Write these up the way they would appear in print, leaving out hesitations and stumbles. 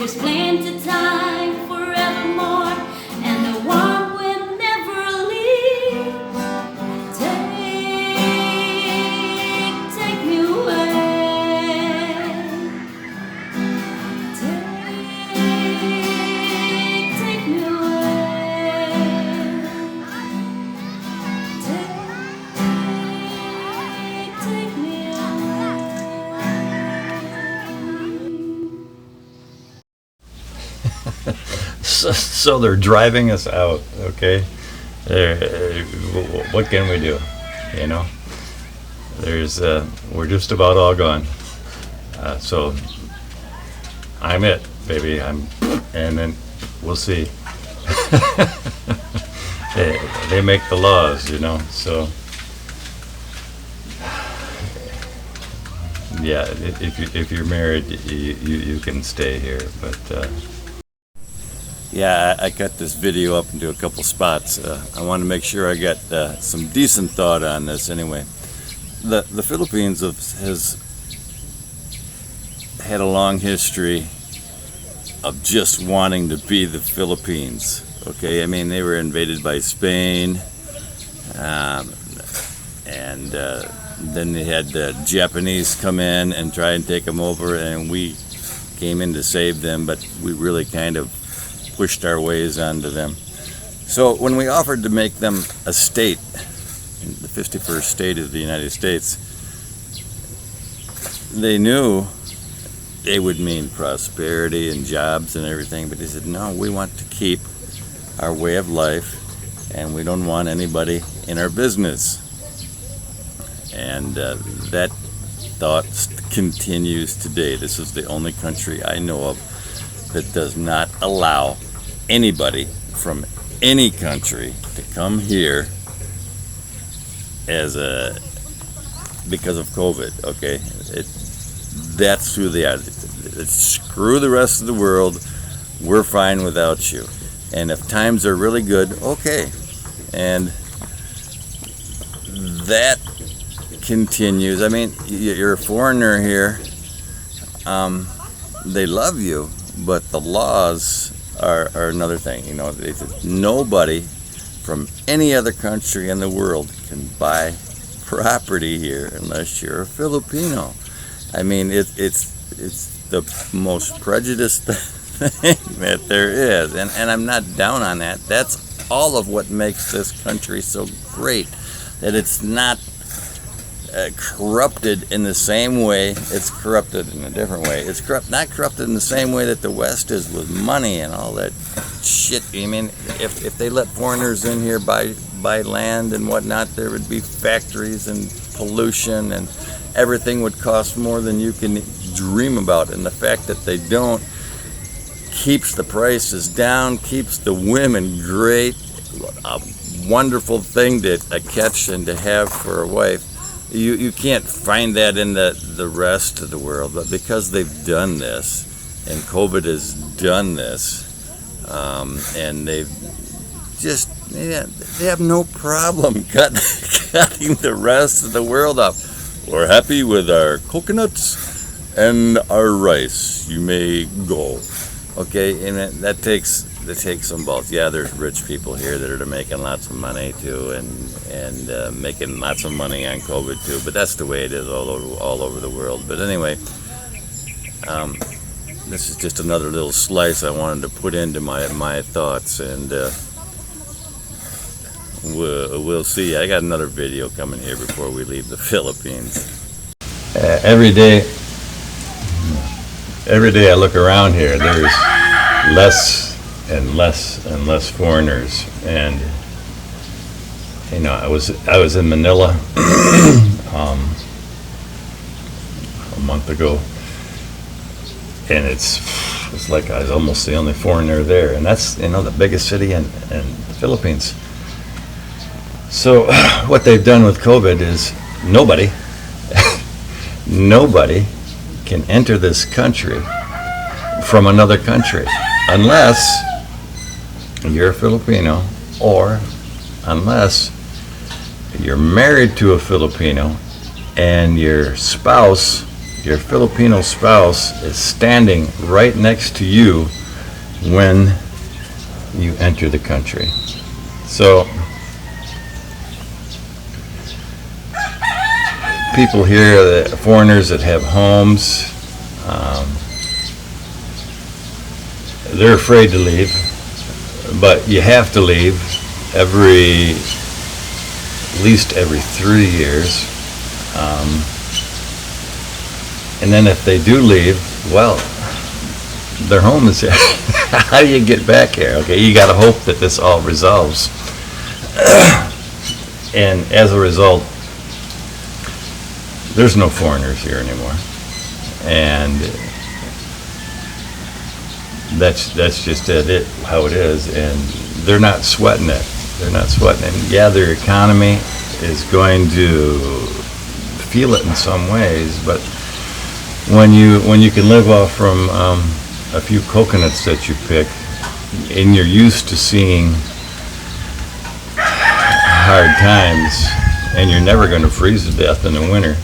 There's plenty time forevermore, and the one will never leave. Take me away. Take me away. Take me away. So they're driving us out, okay? What can we do? You know, we're just about all gone. So I'm it, baby. And then we'll see. They make the laws, you know. So yeah, if you're married, you can stay here, but. Yeah, I cut this video up into a couple spots. I want to make sure I got some decent thought on this anyway. The Philippines has had a long history of just wanting to be the Philippines. Okay, I mean, they were invaded by Spain, and then they had the Japanese come in and try and take them over, and we came in to save them, but we really kind of pushed our ways onto them. So when we offered to make them a state, the 51st state of the United States, they knew they would mean prosperity and jobs and everything, but they said, no, we want to keep our way of life, and we don't want anybody in our business. And that thought continues today. This is the only country I know of that does not allow anybody from any country to come here because of COVID. Okay, that's who they are. Screw the rest of the world. We're fine without you. And if times are really good, okay. And that continues. I mean, you're a foreigner here. They love you, but the laws are another thing. You know, they said nobody from any other country in the world can buy property here unless you're a Filipino. I mean, it's the most prejudiced thing that there is, and I'm not down on that. That's all of what makes this country so great, that it's not corrupted in the same way. It's corrupted in a different way. It's not corrupted in the same way that the West is with money and all that shit. I mean, if they let foreigners in here buy land and whatnot, there would be factories and pollution, and everything would cost more than you can dream about. And the fact that they don't keeps the prices down, keeps the women great. A wonderful thing to catch and to have for a wife. You can't find that in the rest of the world, but because they've done this, and COVID has done this, and they have no problem cutting the rest of the world off. We're happy with our coconuts and our rice. You may go. Okay, and that takes some balls. Yeah, there's rich people here that are making lots of money too, and making lots of money on COVID too. But that's the way it is all over the world. But anyway, this is just another little slice I wanted to put into my thoughts, and we'll see. I got another video coming here before we leave the Philippines. Every day I look around here, there's less and less foreigners. And you know, I was in Manila a month ago, and it's like I was almost the only foreigner there, and that's, you know, the biggest city in the Philippines. So what they've done with COVID is nobody can enter this country from another country unless you're a Filipino, or unless you're married to a Filipino and your spouse your Filipino spouse is standing right next to you when you enter the country. So people here, foreigners that have homes, they're afraid to leave, but you have to leave at least every 3 years. And then if they do leave, well, their home is here. How do you get back here? Okay, you got to hope that this all resolves. And as a result, there's no foreigners here anymore. And that's just it, how it is. And they're not sweating it. They're not sweating it. Yeah, their economy is going to feel it in some ways, but when you can live off from a few coconuts that you pick, and you're used to seeing hard times, and you're never going to freeze to death in the winter,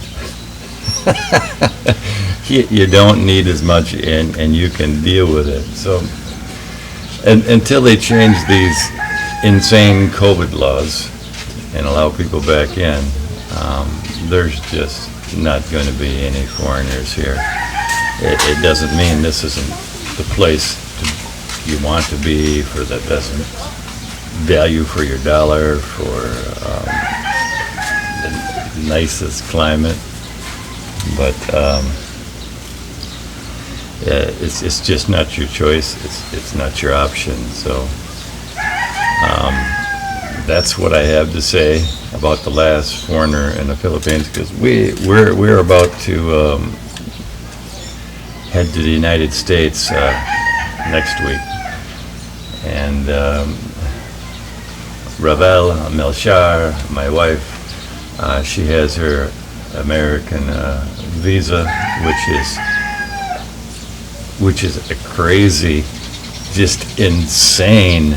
you don't need as much, and you can deal with it. So until they change these insane COVID laws and allow people back in, there's just not going to be any foreigners here. It doesn't mean this isn't the place you want to be for the best value for your dollar, for the nicest climate, but it's just not your choice. It's not your option. So that's what I have to say about the last foreigner in the Philippines, because we're about to head to the United States next week, and Ravel Melchar, my wife, she has her American visa, which is a crazy, just insane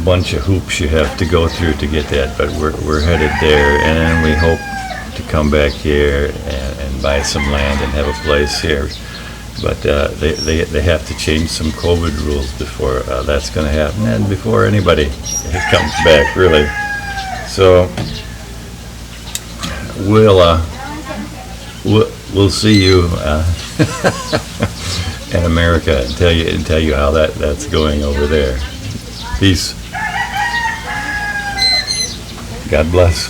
bunch of hoops you have to go through to get that, but we're headed there, and then we hope to come back here and buy some land and have a place here. But they have to change some COVID rules before that's going to happen, and before anybody comes back, really. So we'll see you in America and tell you how that's going over there. Peace. God bless.